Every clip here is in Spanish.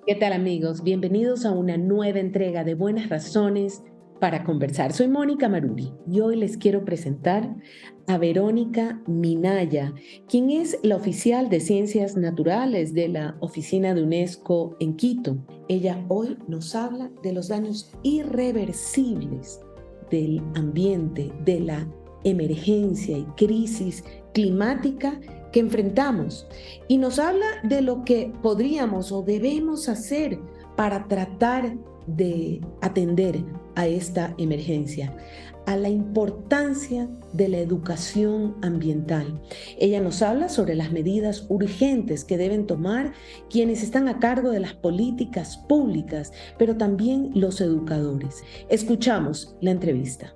¿Qué tal amigos? Bienvenidos a una nueva entrega de Buenas Razones para Conversar. Soy Mónica Maruri y hoy les quiero presentar a Verónica Minaya, quien es la oficial de Ciencias Naturales de la Oficina de UNESCO en Quito. Ella hoy nos habla de los daños irreversibles del ambiente, de la emergencia y crisis climática que enfrentamos y nos habla de lo que podríamos o debemos hacer para tratar de atender a esta emergencia, a la importancia de la educación ambiental. Ella nos habla sobre las medidas urgentes que deben tomar quienes están a cargo de las políticas públicas, pero también los educadores. Escuchamos la entrevista.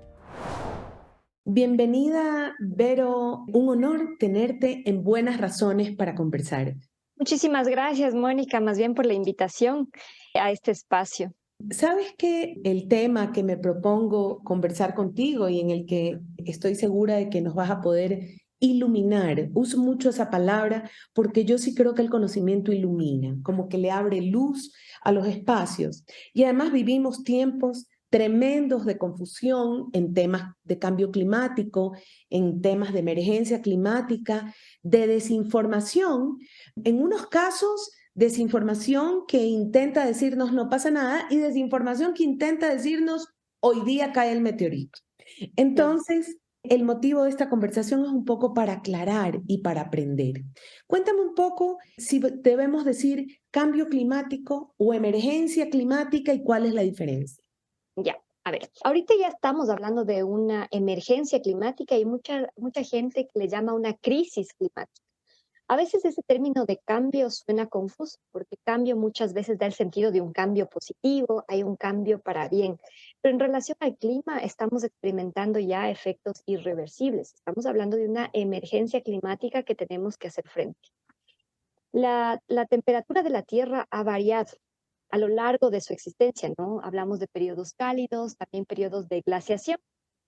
Bienvenida, Vero. Un honor tenerte en Buenas Razones para Conversar. Muchísimas gracias, Mónica, más bien por la invitación a este espacio. Sabes que el tema que me propongo conversar contigo y en el que estoy segura de que nos vas a poder iluminar, uso mucho esa palabra porque yo sí creo que el conocimiento ilumina, como que le abre luz a los espacios. Y además vivimos tiempos tremendos de confusión en temas de cambio climático, en temas de emergencia climática, de desinformación, en unos casos desinformación que intenta decirnos no pasa nada y desinformación que intenta decirnos hoy día cae el meteorito. Sí. Entonces, el motivo de esta conversación es un poco para aclarar y para aprender. Cuéntame un poco si debemos decir cambio climático o emergencia climática y cuál es la diferencia. Ya, a ver, ahorita ya estamos hablando de una emergencia climática y mucha gente que le llama una crisis climática. A veces ese término de cambio suena confuso, porque cambio muchas veces da el sentido de un cambio positivo, hay un cambio para bien, pero en relación al clima estamos experimentando ya efectos irreversibles. Estamos hablando de una emergencia climática que tenemos que hacer frente. La temperatura de la Tierra ha variado a lo largo de su existencia, ¿no? Hablamos de periodos cálidos, también periodos de glaciación.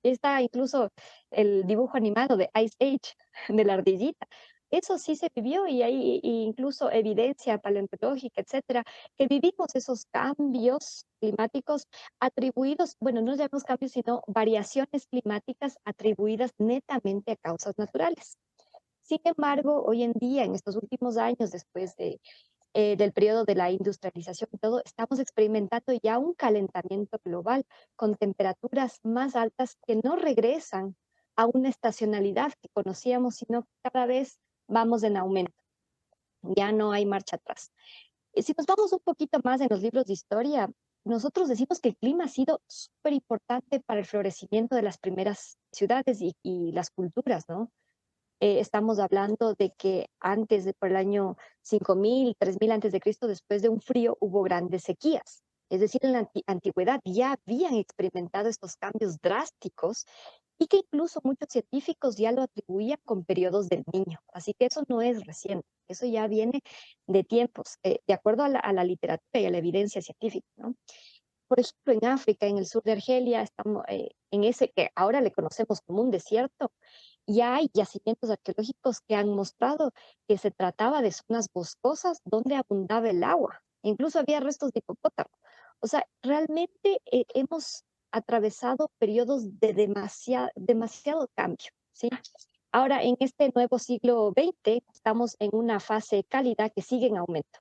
Está incluso el dibujo animado de Ice Age, de la ardillita. Eso sí se vivió y hay incluso evidencia paleontológica, etcétera, que vivimos esos cambios climáticos atribuidos, bueno, no llamamos cambios, sino variaciones climáticas atribuidas netamente a causas naturales. Sin embargo, hoy en día, en estos últimos años, después del periodo de la industrialización y todo, estamos experimentando ya un calentamiento global con temperaturas más altas que no regresan a una estacionalidad que conocíamos, sino que cada vez vamos en aumento. Ya no hay marcha atrás. Si nos vamos un poquito más en los libros de historia, nosotros decimos que el clima ha sido súper importante para el florecimiento de las primeras ciudades y las culturas, ¿no? Estamos hablando de que antes de por el año 5000, 3000 antes de Cristo, después de un frío, hubo grandes sequías. Es decir, en la antigüedad ya habían experimentado estos cambios drásticos y que incluso muchos científicos ya lo atribuían con periodos del Niño. Así que eso no es reciente, eso ya viene de tiempos, de acuerdo a la literatura y a la evidencia científica, ¿no? Por ejemplo, en África, en el sur de Argelia, estamos en ese que ahora le conocemos como un desierto, ya hay yacimientos arqueológicos que han mostrado que se trataba de zonas boscosas donde abundaba el agua. Incluso había restos de hipopótamo. O sea, realmente hemos atravesado periodos de demasiado cambio, ¿sí? Ahora, en este nuevo siglo XX, estamos en una fase cálida que sigue en aumento.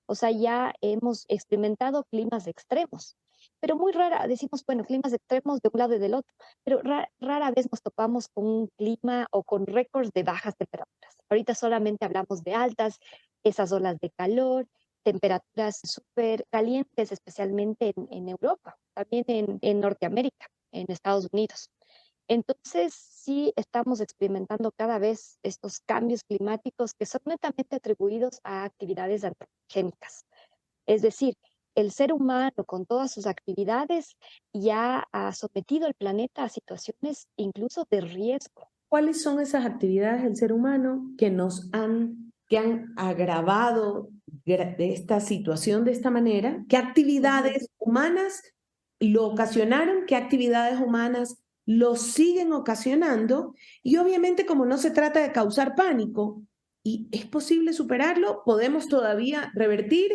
O sea, ya hemos experimentado climas extremos, pero muy rara, decimos, bueno, climas extremos de un lado y del otro, pero rara vez nos topamos con un clima o con récords de bajas temperaturas. Ahorita solamente hablamos de altas, esas olas de calor, temperaturas súper calientes, especialmente en Europa, también en Norteamérica, en Estados Unidos. Entonces, sí estamos experimentando cada vez estos cambios climáticos que son netamente atribuidos a actividades antropogénicas. Es decir, el ser humano con todas sus actividades ya ha sometido al planeta a situaciones incluso de riesgo. ¿Cuáles son esas actividades del ser humano que han agravado de esta situación de esta manera? ¿Qué Ujú. actividades humanas lo ocasionaron? ¿Qué actividades humanas lo siguen ocasionando? Y obviamente, como no se trata de causar pánico y es posible superarlo, podemos todavía revertir.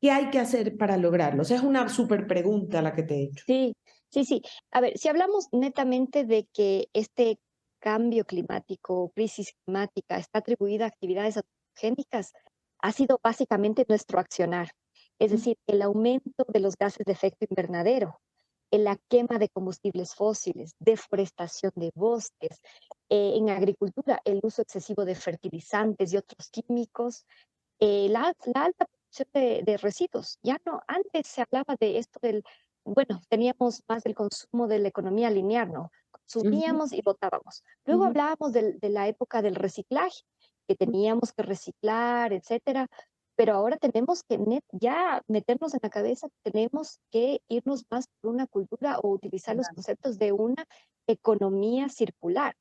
¿Qué hay que hacer para lograrlo? O sea, es una súper pregunta la que te he hecho. Sí, sí, sí. A ver, si hablamos netamente de que este cambio climático, crisis climática, está atribuida a actividades antropogénicas, ha sido básicamente nuestro accionar. Es Mm, decir, el aumento de los gases de efecto invernadero, en la quema de combustibles fósiles, deforestación de bosques, en agricultura, el uso excesivo de fertilizantes y otros químicos, la alta producción de residuos. Ya no, antes se hablaba de esto del, bueno, teníamos más del consumo de la economía lineal, ¿no? ujú, Consumíamos y botábamos. Luego ujú, hablábamos de la época del reciclaje, que teníamos que reciclar, etcétera. Pero ahora tenemos que ya meternos en la cabeza, tenemos que irnos más por una cultura o utilizar los conceptos de una economía circular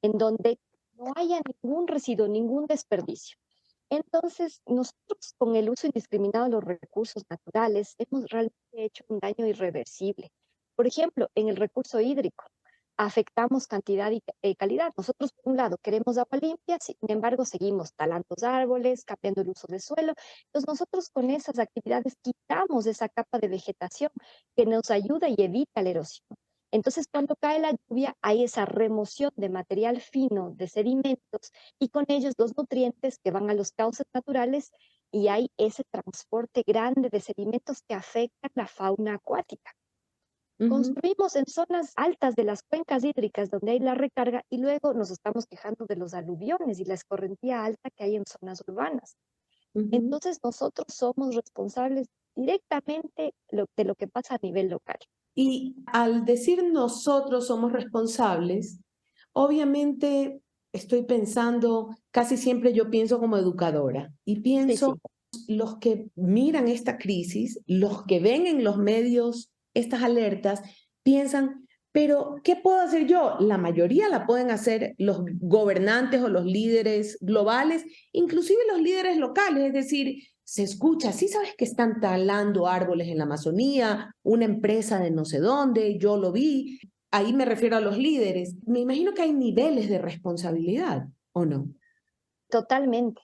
en donde no haya ningún residuo, ningún desperdicio. Entonces, nosotros con el uso indiscriminado de los recursos naturales hemos realmente hecho un daño irreversible. Por ejemplo, en el recurso hídrico, afectamos cantidad y calidad. Nosotros, por un lado, queremos agua limpia, sin embargo, seguimos talando árboles, cambiando el uso del suelo. Entonces, nosotros con esas actividades quitamos esa capa de vegetación que nos ayuda y evita la erosión. Entonces, cuando cae la lluvia, hay esa remoción de material fino, de sedimentos, y con ellos los nutrientes que van a los cauces naturales y hay ese transporte grande de sedimentos que afectan la fauna acuática. ujú. Construimos en zonas altas de las cuencas hídricas donde hay la recarga y luego nos estamos quejando de los aluviones y la escorrentía alta que hay en zonas urbanas. Ujú. Entonces nosotros somos responsables directamente de lo que pasa a nivel local. Y al decir nosotros somos responsables, obviamente estoy pensando, casi siempre yo pienso como educadora y Sí, pienso sí, los que miran esta crisis, los que ven en los medios estas alertas, piensan, pero ¿qué puedo hacer yo? La mayoría la pueden hacer los gobernantes o los líderes globales, inclusive los líderes locales, es decir, se escucha, sí sabes que están talando árboles en la Amazonía, una empresa de no sé dónde, yo lo vi, ahí me refiero a los líderes. Me imagino que hay niveles de responsabilidad, ¿o no? totalmente.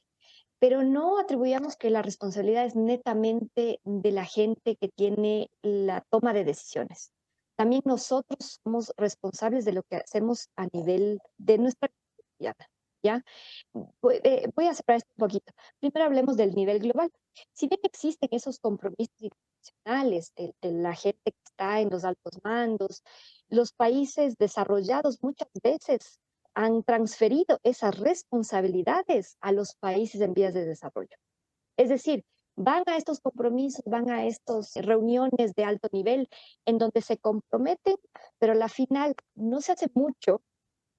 Pero no atribuyamos que la responsabilidad es netamente de la gente que tiene la toma de decisiones. También nosotros somos responsables de lo que hacemos a nivel de nuestra comunidad, ¿ya? Voy a separar esto un poquito. Primero hablemos del nivel global. Si bien existen esos compromisos internacionales de la gente que está en los altos mandos, los países desarrollados muchas veces han transferido esas responsabilidades a los países en vías de desarrollo. Es decir, van a estos compromisos, van a estas reuniones de alto nivel en donde se comprometen, pero a la final no se hace mucho,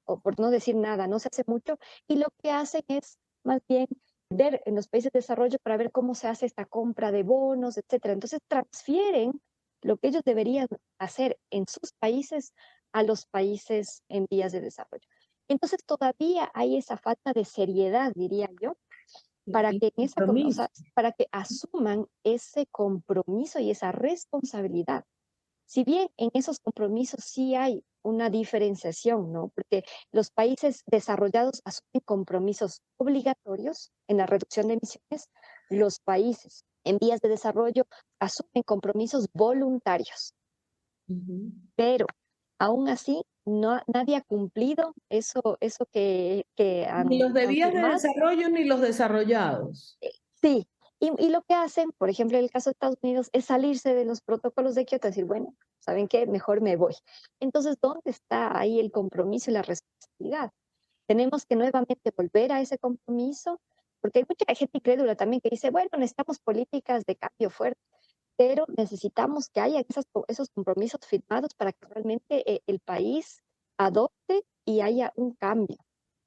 o por no decir nada, no se hace mucho, y lo que hacen es más bien ver en los países de desarrollo para ver cómo se hace esta compra de bonos, etcétera. Entonces transfieren lo que ellos deberían hacer en sus países a los países en vías de desarrollo. Entonces todavía hay esa falta de seriedad, diría yo, para Y que en esa, o compromiso. sea, para que asuman ese compromiso y esa responsabilidad. Si bien en esos compromisos sí hay una diferenciación, ¿no? Porque los países desarrollados asumen compromisos obligatorios en la reducción de emisiones, los países en vías de desarrollo asumen compromisos voluntarios, Ujú. pero aún así no, nadie ha cumplido eso que Ni los de han vías de firmado. desarrollo ni los desarrollados. Sí, y lo que hacen, por ejemplo, en el caso de Estados Unidos, es salirse de los protocolos de Kioto, decir, bueno, ¿saben qué? Mejor me voy. Entonces, ¿dónde está ahí el compromiso y la responsabilidad? Tenemos que nuevamente volver a ese compromiso, porque hay mucha gente incrédula también que dice, bueno, necesitamos políticas de cambio fuerte, pero necesitamos que haya esos compromisos firmados para que realmente el país adopte y haya un cambio,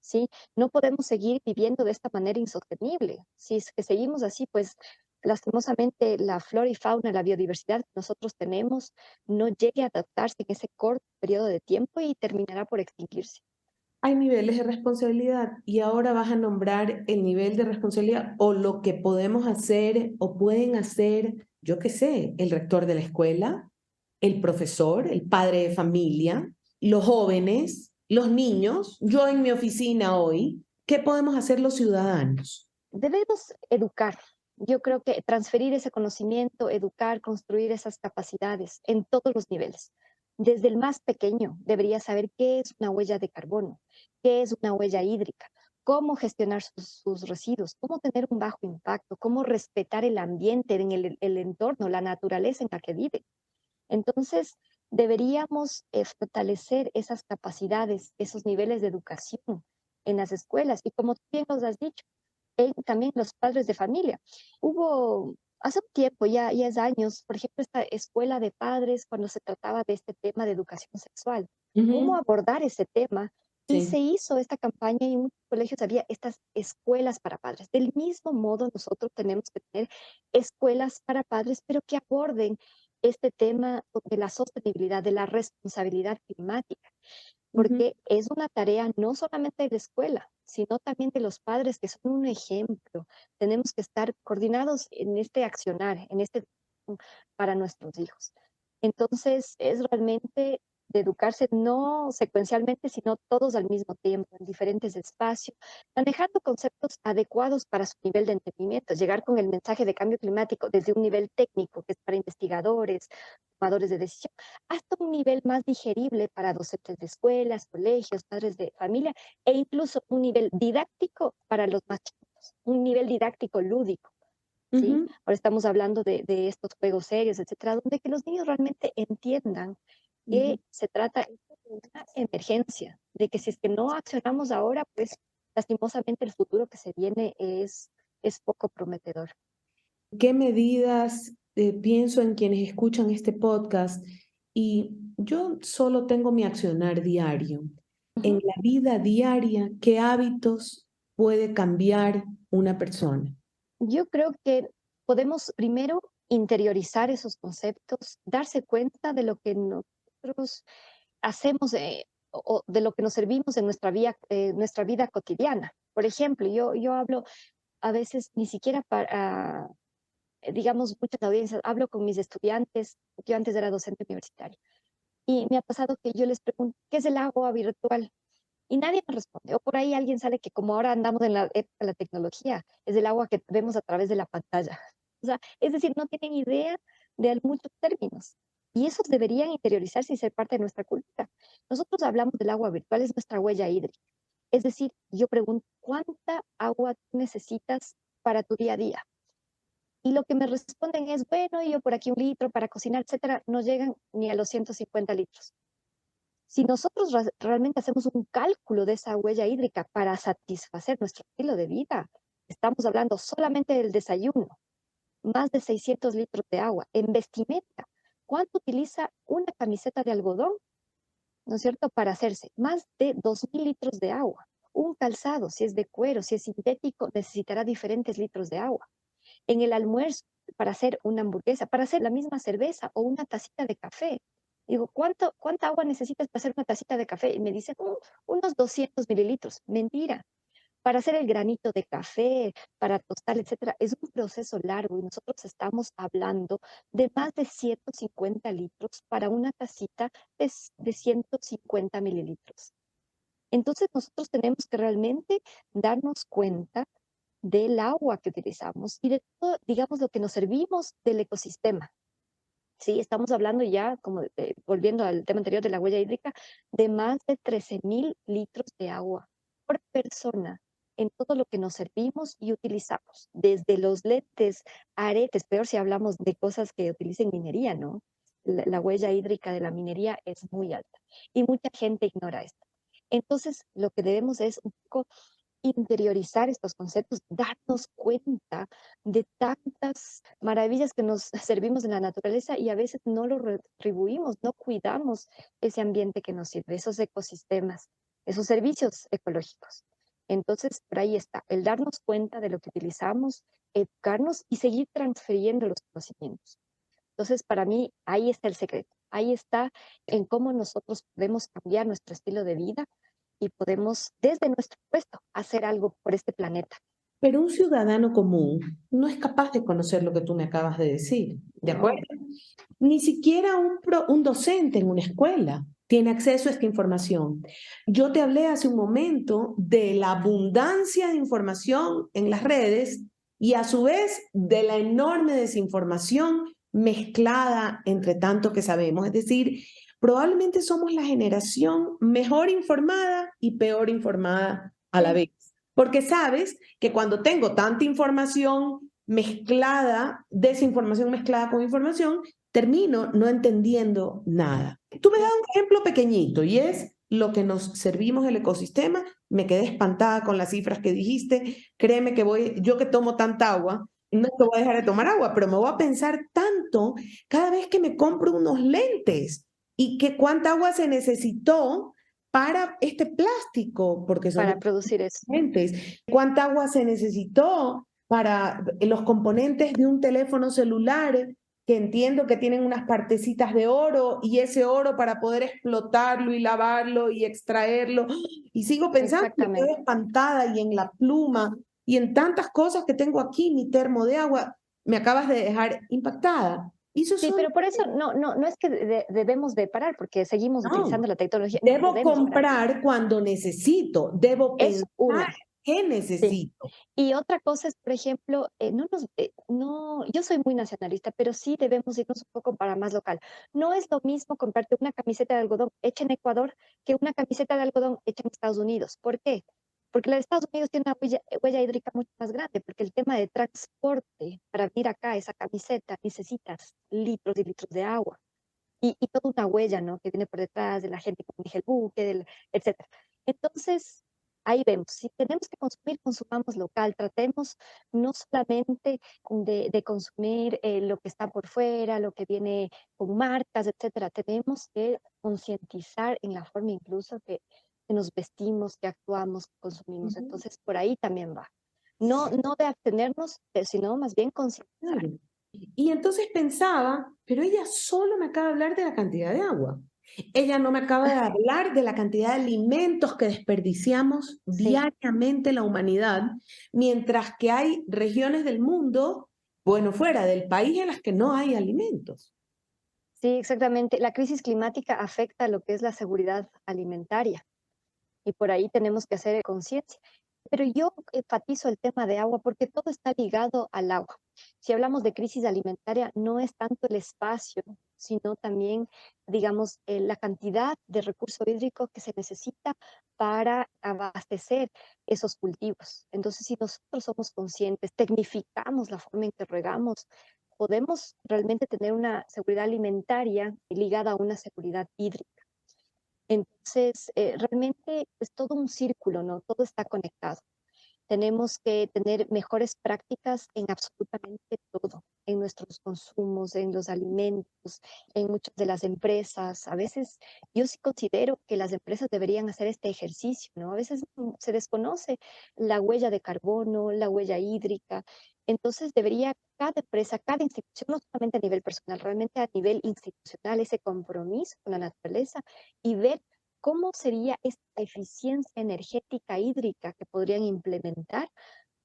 ¿sí? No podemos seguir viviendo de esta manera insostenible. Si es que seguimos así, pues lastimosamente la flora y fauna, la biodiversidad que nosotros tenemos, no llegue a adaptarse en ese corto periodo de tiempo y terminará por extinguirse. Hay niveles de responsabilidad y ahora vas a nombrar el nivel de responsabilidad o lo que podemos hacer o pueden hacer, yo qué sé, el rector de la escuela, el profesor, el padre de familia, los jóvenes, los niños, yo en mi oficina hoy, ¿qué podemos hacer los ciudadanos? Debemos educar. Yo creo que transferir ese conocimiento, educar, construir esas capacidades en todos los niveles. Desde el más pequeño debería saber qué es una huella de carbono, qué es una huella hídrica, cómo gestionar sus residuos, cómo tener un bajo impacto, cómo respetar el ambiente, en el entorno, la naturaleza en la que vive. Entonces, deberíamos fortalecer esas capacidades, esos niveles de educación en las escuelas. Y como tú bien nos has dicho, también los padres de familia. Hubo hace un tiempo, ya es años, por ejemplo, esta escuela de padres cuando se trataba de este tema de educación sexual, cómo Ujú. abordar ese tema. Y Sí. se hizo esta campaña y en muchos colegios había estas escuelas para padres. Del mismo modo, nosotros tenemos que tener escuelas para padres, pero que aborden este tema de la sostenibilidad, de la responsabilidad climática, Ujú. porque es una tarea no solamente de la escuela, sino también de los padres, que son un ejemplo. Tenemos que estar coordinados en este accionar, mm, para nuestros hijos. Entonces, es realmente de educarse no secuencialmente, sino todos al mismo tiempo, en diferentes espacios, manejando conceptos adecuados para su nivel de entendimiento, llegar con el mensaje de cambio climático desde un nivel técnico, que es para investigadores, tomadores de decisión, hasta un nivel más digerible para docentes de escuelas, colegios, padres de familia, e incluso un nivel didáctico para los más chicos, un nivel didáctico lúdico, ¿sí? Ujú. Ahora estamos hablando de estos juegos serios, etcétera, donde que los niños realmente entiendan que se trata de una emergencia, de que si es que no accionamos ahora, pues lastimosamente el futuro que se viene es poco prometedor. ¿Qué medidas, pienso en quienes escuchan este podcast y yo solo tengo mi accionar diario? En Ujú. la vida diaria, ¿qué hábitos puede cambiar una persona? Yo creo que podemos primero interiorizar esos conceptos, darse cuenta de lo que nosotros hacemos, o de lo que nos servimos en nuestra vida cotidiana. Por ejemplo, yo hablo a veces ni siquiera para, digamos, muchas audiencias, hablo con mis estudiantes, yo antes era docente universitaria, y me ha pasado que yo les pregunto, ¿qué es el agua virtual? Y nadie me responde. O por ahí alguien sale que como ahora andamos en la época de la tecnología, es el agua que vemos a través de la pantalla. O sea, es decir, no tienen idea de muchos términos. Y esos deberían interiorizarse y ser parte de nuestra cultura. Nosotros hablamos del agua virtual, es nuestra huella hídrica. Es decir, yo pregunto, ¿cuánta agua tú necesitas para tu día a día? Y lo que me responden es, bueno, yo por aquí 1 litro para cocinar, etcétera, no llegan ni a los 150 litros. Si nosotros realmente hacemos un cálculo de esa huella hídrica para satisfacer nuestro estilo de vida, estamos hablando solamente del desayuno, más de 600 litros de agua. En vestimenta, ¿cuánto utiliza una camiseta de algodón, no es cierto?, para hacerse? Más de 2000 litros de agua. Un calzado, si es de cuero, si es sintético, necesitará diferentes litros de agua. En el almuerzo, para hacer una hamburguesa, para hacer la misma cerveza o una tacita de café. Digo, ¿cuánta agua necesitas para hacer una tacita de café? Y me dicen, unos 200 mililitros. Mentira. Para hacer el granito de café, para tostar, etcétera, es un proceso largo y nosotros estamos hablando de más de 150 litros para una tacita de 150 mililitros. Entonces, nosotros tenemos que realmente darnos cuenta del agua que utilizamos y de todo, digamos, lo que nos servimos del ecosistema. Sí, estamos hablando ya, como volviendo al tema anterior de la huella hídrica, de más de 13.000 litros de agua por persona en todo lo que nos servimos y utilizamos, desde los lentes, aretes, peor si hablamos de cosas que utilicen minería, ¿no? La huella hídrica de la minería es muy alta y mucha gente ignora esto. Entonces, lo que debemos es un poco interiorizar estos conceptos, darnos cuenta de tantas maravillas que nos servimos en la naturaleza y a veces no lo retribuimos, no cuidamos ese ambiente que nos sirve, esos ecosistemas, esos servicios ecológicos. Entonces, por ahí está, el darnos cuenta de lo que utilizamos, educarnos y seguir transfiriendo los conocimientos. Entonces, para mí, ahí está el secreto, ahí está en cómo nosotros podemos cambiar nuestro estilo de vida y podemos, desde nuestro puesto, hacer algo por este planeta. Pero un ciudadano común no es capaz de conocer lo que tú me acabas de decir, ¿de No, acuerdo? Ni siquiera un docente en una escuela tiene acceso a esta información. Yo te hablé hace un momento de la abundancia de información en las redes y a su vez de la enorme desinformación mezclada entre tanto que sabemos. Es decir, probablemente somos la generación mejor informada y peor informada a la Sí, vez. Porque sabes que cuando tengo tanta información mezclada, desinformación mezclada con información, termino no entendiendo nada. Tú me das sí, un ejemplo pequeñito y es lo que nos servimos el ecosistema. Me quedé espantada con las cifras que dijiste. Créeme que yo que tomo tanta agua, no es que voy a dejar de tomar agua, pero me voy a pensar tanto cada vez que me compro unos lentes y que cuánta agua se necesitó para este plástico, porque son para producir eso. lentes, cuánta agua se necesitó para los componentes de un teléfono celular, que entiendo que tienen unas partecitas de oro y ese oro para poder explotarlo y lavarlo y extraerlo. Y sigo pensando, me quedo Exactamente. espantada y en la pluma y en tantas cosas que tengo aquí, mi termo de agua, me acabas de dejar impactada. Y eso Sí, son, pero por eso no es que debemos de parar, porque seguimos no, utilizando la tecnología, no debo podemos parar. comprar cuando necesito, debo Es pensar una, qué sí. necesito. Y otra cosa es, por ejemplo, yo soy muy nacionalista, pero sí debemos irnos un poco para más local. No es lo mismo comprarte una camiseta de algodón hecha en Ecuador que una camiseta de algodón hecha en Estados Unidos. ¿Por qué? Porque la de Estados Unidos tiene una huella hídrica mucho más grande, porque el tema de transporte para venir acá esa camiseta necesitas litros y litros de agua y toda una huella, ¿no? Que viene por detrás de la gente que dirige el buque, etcétera. Entonces, ahí vemos, si tenemos que consumir, consumamos local, tratemos no solamente de consumir lo que está por fuera, lo que viene con marcas, etcétera. Tenemos que concientizar en la forma incluso que nos vestimos, que actuamos, que consumimos. Ujú. Entonces, por ahí también va. No de abstenernos, sino más bien concientizar. Claro. Y entonces pensaba, pero ella solo me acaba de hablar de la cantidad de agua. Ella no me acaba de hablar de la cantidad de alimentos que desperdiciamos Sí. diariamente la humanidad, mientras que hay regiones del mundo, bueno, fuera del país en las que no hay alimentos. Sí, exactamente. La crisis climática afecta lo que es la seguridad alimentaria y por ahí tenemos que hacer conciencia. Pero yo enfatizo el tema de agua porque todo está ligado al agua. Si hablamos de crisis alimentaria, no es tanto el espacio, sino también, digamos, la cantidad de recurso hídrico que se necesita para abastecer esos cultivos. Entonces, si nosotros somos conscientes, tecnificamos la forma en que regamos, podemos realmente tener una seguridad alimentaria ligada a una seguridad hídrica. Entonces, realmente es todo un círculo, ¿no? Todo está conectado. Tenemos que tener mejores prácticas en absolutamente todo, en nuestros consumos, en los alimentos, en muchas de las empresas. A veces yo sí considero que las empresas deberían hacer este ejercicio, ¿no? A veces se desconoce la huella de carbono, la huella hídrica. Entonces debería cada empresa, cada institución, no solamente a nivel personal, realmente a nivel institucional, ese compromiso con la naturaleza y ver cómo sería esta eficiencia energética hídrica que podrían implementar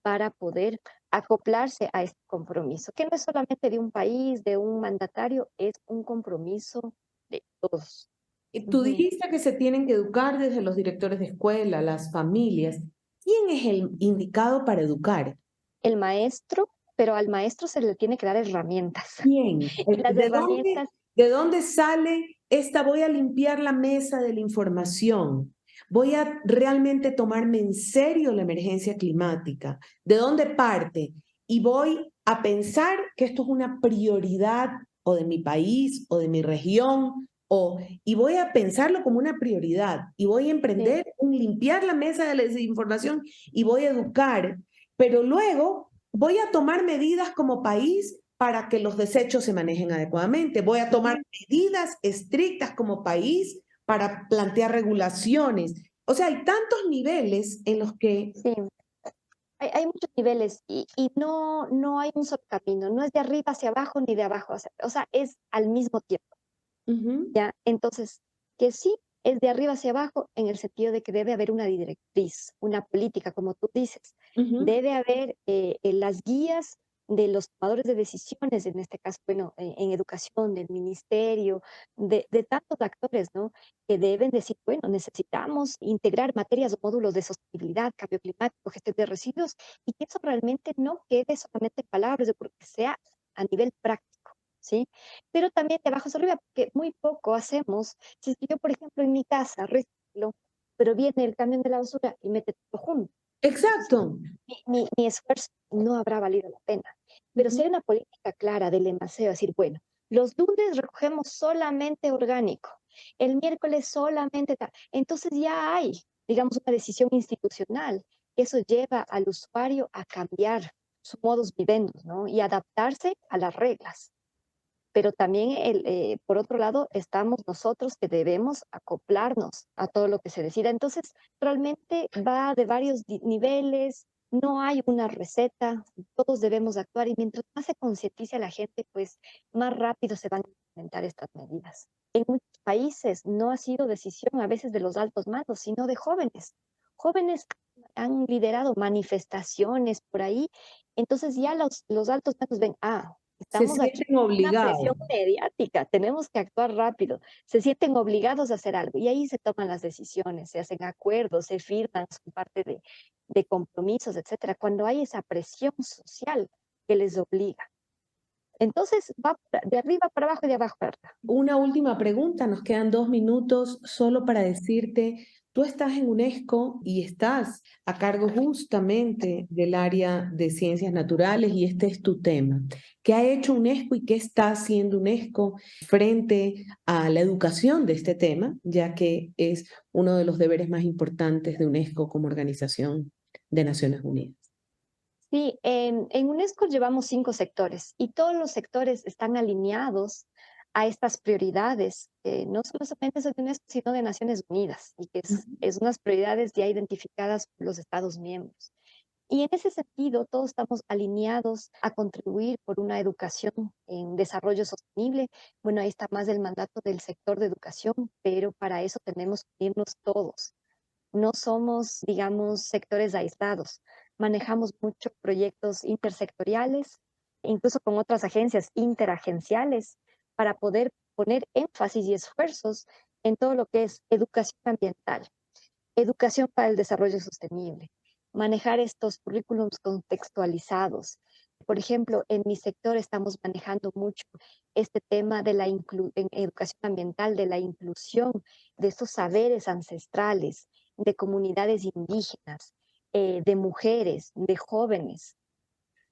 para poder acoplarse a este compromiso, que no es solamente de un país, de un mandatario, es un compromiso de todos. Tú Ujú. dijiste que se tienen que educar desde los directores de escuela, las familias. ¿Quién es el indicado para educar? El maestro, pero al maestro se le tiene que dar herramientas. ¿Quién? Y las herramientas, De dónde sale esta voy a limpiar la mesa de la información? Voy a realmente tomarme en serio la emergencia climática. ¿De dónde parte? Y voy a pensar que esto es una prioridad o de mi país o de mi región y voy a pensarlo como una prioridad y voy a sí, emprender un limpiar la mesa de la desinformación y voy a educar, pero luego voy a tomar medidas como país para que los desechos se manejen adecuadamente. Voy a tomar ujú, medidas estrictas como país para plantear regulaciones. O sea, hay tantos niveles en los que... sí. Hay muchos niveles y no hay un solo camino, no es de arriba hacia abajo ni de abajo, o sea, es al mismo tiempo. Ujú, ¿Ya? Entonces, que sí es de arriba hacia abajo en el sentido de que debe haber una directriz, una política, como tú dices. ujú, Debe haber las guías de los tomadores de decisiones, en este caso, bueno, en educación, del ministerio, de tantos actores, ¿no? Que deben decir, bueno, necesitamos integrar materias o módulos de sostenibilidad, cambio climático, gestión de residuos, y que eso realmente no quede solamente en palabras, de que sea a nivel práctico, ¿sí? Pero también de abajo hacia arriba, porque muy poco hacemos. Si es que yo, por ejemplo, en mi casa reciclo, pero viene el camión de la basura y mete todo junto. Entonces, Exacto. mi esfuerzo no habrá valido la pena. Pero si Ujú. hay una política clara del envaseo, decir, bueno, los lunes recogemos solamente orgánico, el miércoles solamente tal, entonces ya hay, digamos, una decisión institucional. Eso lleva al usuario a cambiar su modus vivendi, ¿no? Y adaptarse a las reglas. Pero también, por otro lado, estamos nosotros que debemos acoplarnos a todo lo que se decida. Entonces, realmente va de varios niveles, no hay una receta, todos debemos actuar y mientras más se concientice a la gente, pues más rápido se van a implementar estas medidas. En muchos países no ha sido decisión a veces de los altos mandos, sino de jóvenes. Jóvenes han liderado manifestaciones por ahí, entonces ya los altos mandos ven, Se estamos aquí sienten una presión obligados. mediática, tenemos que actuar rápido, se sienten obligados a hacer algo y ahí se toman las decisiones, se hacen acuerdos, se firman, son parte de compromisos, etcétera, cuando hay esa presión social que les obliga. Entonces va de arriba para abajo y de abajo para arriba. Una última pregunta, nos quedan 2 minutos solo para decirte, tú estás en UNESCO y estás a cargo justamente del área de ciencias naturales y este es tu tema. ¿Qué ha hecho UNESCO y qué está haciendo UNESCO frente a la educación de este tema, ya que es uno de los deberes más importantes de UNESCO como organización de Naciones Unidas? Sí, en UNESCO llevamos 5 sectores y todos los sectores están alineados a estas prioridades, no solamente son de UNESCO, sino de Naciones Unidas, y que es unas prioridades ya identificadas por los Estados miembros. Y en ese sentido, todos estamos alineados a contribuir por una educación en desarrollo sostenible. Bueno, ahí está más el mandato del sector de educación, pero para eso tenemos que unirnos todos. No somos, digamos, sectores aislados. Manejamos muchos proyectos intersectoriales, incluso con otras agencias interagenciales, para poder poner énfasis y esfuerzos en todo lo que es educación ambiental, educación para el desarrollo sostenible, manejar estos currículums contextualizados. Por ejemplo, en mi sector estamos manejando mucho este tema de la en educación ambiental, de la inclusión de estos saberes ancestrales, de comunidades indígenas, de mujeres, de jóvenes.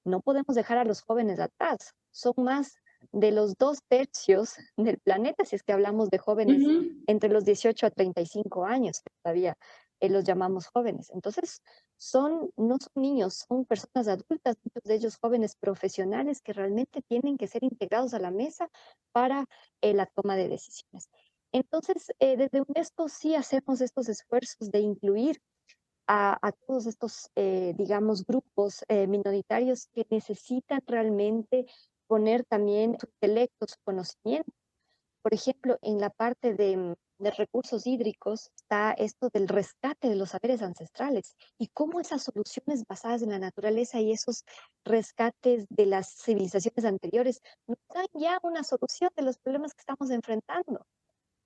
No podemos dejar a los jóvenes atrás. Son más de los 2 tercios del planeta, si es que hablamos de jóvenes Ujú. entre los 18 a 35 años, que todavía los llamamos jóvenes. Entonces, no son niños, son personas adultas, muchos de ellos jóvenes profesionales que realmente tienen que ser integrados a la mesa para la toma de decisiones. Entonces, desde UNESCO sí hacemos estos esfuerzos de incluir a todos estos, digamos, grupos minoritarios que necesitan realmente poner también su intelecto, su conocimiento. Por ejemplo, en la parte de recursos hídricos está esto del rescate de los saberes ancestrales y cómo esas soluciones basadas en la naturaleza y esos rescates de las civilizaciones anteriores nos dan ya una solución de los problemas que estamos enfrentando.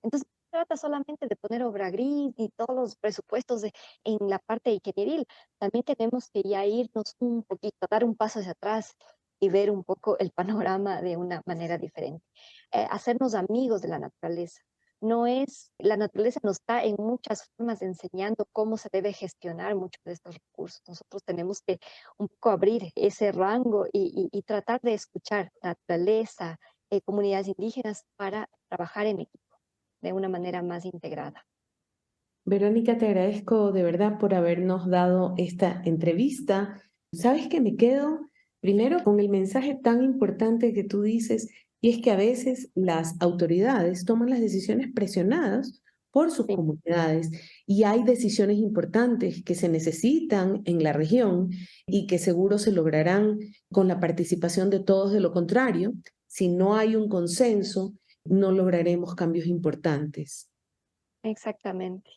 Entonces, no se trata solamente de poner obra gris y todos los presupuestos en la parte ingenieril. También tenemos que ya irnos un poquito, dar un paso hacia atrás y ver un poco el panorama de una manera diferente. Hacernos amigos de la naturaleza. No es, la naturaleza nos está en muchas formas enseñando cómo se debe gestionar muchos de estos recursos. Nosotros tenemos que un poco abrir ese rango y tratar de escuchar naturaleza, comunidades indígenas para trabajar en equipo de una manera más integrada. Verónica, te agradezco de verdad por habernos dado esta entrevista. Sabes que me quedo primero con el mensaje tan importante que tú dices, y es que a veces las autoridades toman las decisiones presionadas por sus Sí, comunidades y hay decisiones importantes que se necesitan en la región y que seguro se lograrán con la participación de todos. De lo contrario, si no hay un consenso, no lograremos cambios importantes. exactamente.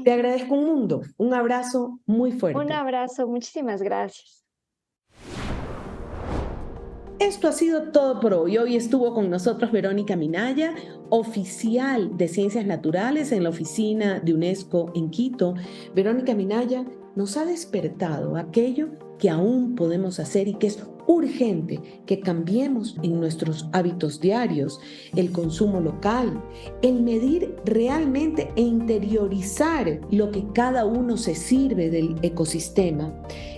Te agradezco un mundo. Un abrazo muy Un fuerte. abrazo, muchísimas gracias. Esto ha sido todo por hoy. Hoy estuvo con nosotros Verónica Minaya, oficial de Ciencias Naturales en la oficina de UNESCO en Quito. Verónica Minaya nos ha despertado aquello que aún podemos hacer y que es urgente que cambiemos en nuestros hábitos diarios, el consumo local, el medir realmente e interiorizar lo que cada uno se sirve del ecosistema,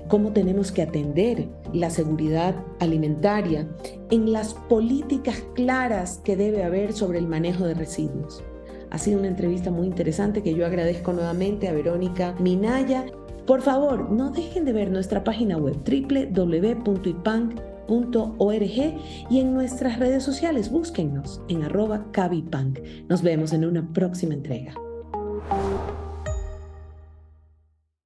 cómo tenemos que atender la seguridad alimentaria, en las políticas claras que debe haber sobre el manejo de residuos. Ha sido una entrevista muy interesante que yo agradezco nuevamente a Verónica Minaya. Por favor, no dejen de ver nuestra página web www.ipanc.org y en nuestras redes sociales búsquennos en @cabipanc. Nos vemos en una próxima entrega.